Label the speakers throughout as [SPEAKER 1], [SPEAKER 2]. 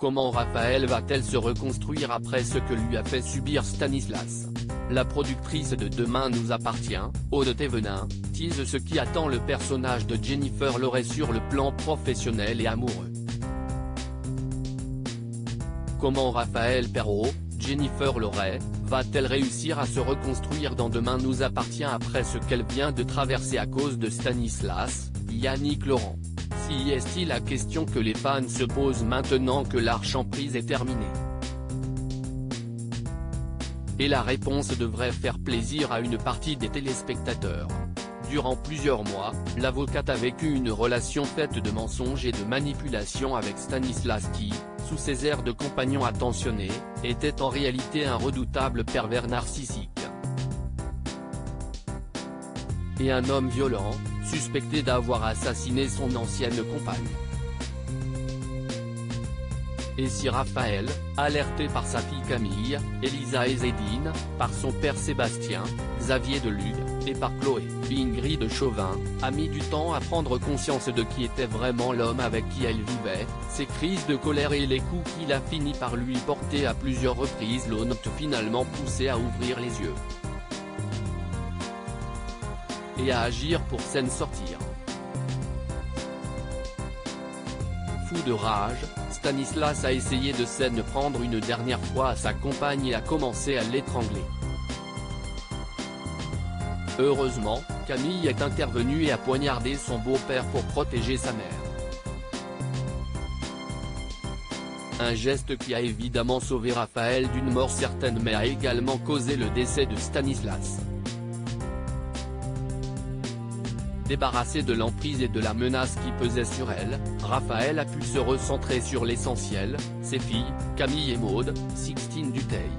[SPEAKER 1] Comment Raphaël va-t-elle se reconstruire après ce que lui a fait subir Stanislas? La productrice de Demain nous appartient, Aude Thévenin, tease ce qui attend le personnage de Jennifer Loret sur le plan professionnel et amoureux. Comment Raphaël Perrault, Jennifer Loret, va-t-elle réussir à se reconstruire dans Demain nous appartient après ce qu'elle vient de traverser à cause de Stanislas, Yannick Laurent? Si est-il la question que les fans se posent maintenant que l'Arche-en-Prise est terminée? Et la réponse devrait faire plaisir à une partie des téléspectateurs. Durant plusieurs mois, l'avocate a vécu une relation faite de mensonges et de manipulations avec Stanislas qui, sous ses airs de compagnon attentionné, était en réalité un redoutable pervers narcissique. Et un homme violent, suspecté d'avoir assassiné son ancienne compagne. Et si Raphaël, alerté par sa fille Camille, Elisa et Zédine, par son père Sébastien, Xavier Delugue, et par Chloé, Ingrid Chauvin, a mis du temps à prendre conscience de qui était vraiment l'homme avec qui elle vivait, ses crises de colère et les coups qu'il a fini par lui porter à plusieurs reprises l'ont finalement poussé à ouvrir les yeux. Et à agir pour s'en sortir. Fou de rage, Stanislas a essayé de s'en prendre une dernière fois à sa compagne et a commencé à l'étrangler. Heureusement, Camille est intervenue et a poignardé son beau-père pour protéger sa mère. Un geste qui a évidemment sauvé Raphaël d'une mort certaine mais a également causé le décès de Stanislas. Débarrassé de l'emprise et de la menace qui pesait sur elle, Raphaël a pu se recentrer sur l'essentiel, ses filles, Camille et Maud, Sixtine Dutheil.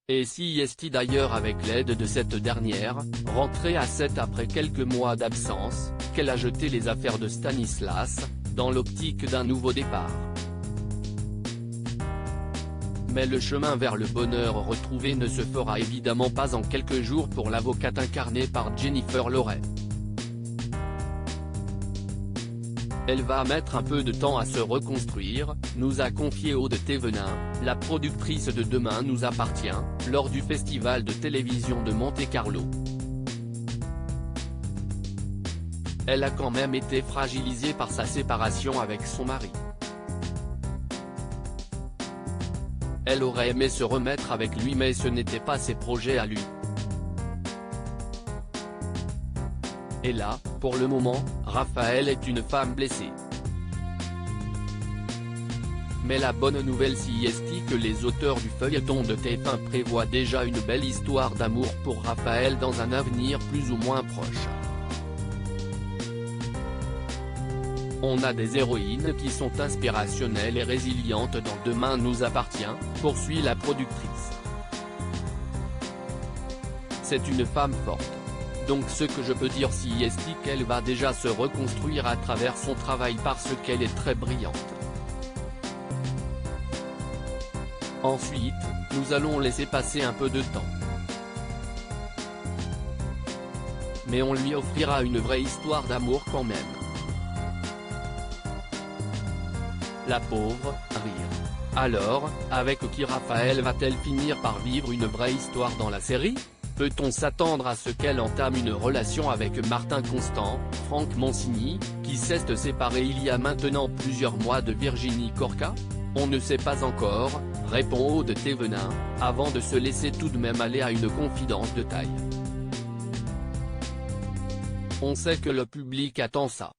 [SPEAKER 1] Et si est d'ailleurs avec l'aide de cette dernière, rentrée à 7 après quelques mois d'absence, qu'elle a jeté les affaires de Stanislas, dans l'optique d'un nouveau départ. Mais le chemin vers le bonheur retrouvé ne se fera évidemment pas en quelques jours pour l'avocate incarnée par Jennifer Loret. Elle va mettre un peu de temps à se reconstruire, nous a confié Aude Thévenin, la productrice de Demain nous appartient, lors du festival de télévision de Monte-Carlo. Elle a quand même été fragilisée par sa séparation avec son mari. Elle aurait aimé se remettre avec lui mais ce n'était pas ses projets à lui. Et là, pour le moment, Raphaël est une femme blessée. Mais la bonne nouvelle si est que les auteurs du feuilleton de TF1 prévoient déjà une belle histoire d'amour pour Raphaël dans un avenir plus ou moins proche. On a des héroïnes qui sont inspirationnelles et résilientes dans Demain nous appartient, poursuit la productrice. C'est une femme forte. Donc ce que je peux dire si est qu'elle va déjà se reconstruire à travers son travail parce qu'elle est très brillante. Ensuite, nous allons laisser passer un peu de temps. Mais on lui offrira une vraie histoire d'amour quand même. La pauvre, rire. Alors, avec qui Raphaël va-t-elle finir par vivre une vraie histoire dans la série? Peut-on s'attendre à ce qu'elle entame une relation avec Martin Constant, Franck Monsigny, qui s'est séparé il y a maintenant plusieurs mois de Virginie Corca? On ne sait pas encore, répond Aude Thévenin, avant de se laisser tout de même aller à une confidence de taille. On sait que le public attend ça.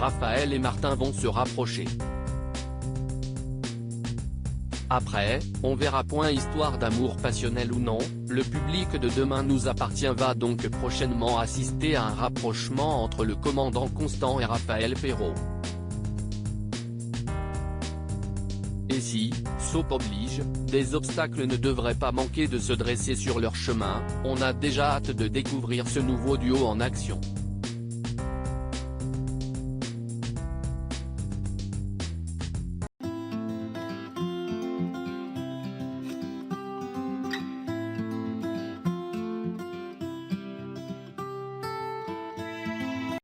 [SPEAKER 1] Raphaël et Martin vont se rapprocher. Après, on verra. Histoire d'amour passionnel ou non, le public de Demain nous appartient va donc prochainement assister à un rapprochement entre le commandant Constant et Raphaël Perrault. Et si, soap oblige, des obstacles ne devraient pas manquer de se dresser sur leur chemin, on a déjà hâte de découvrir ce nouveau duo en action.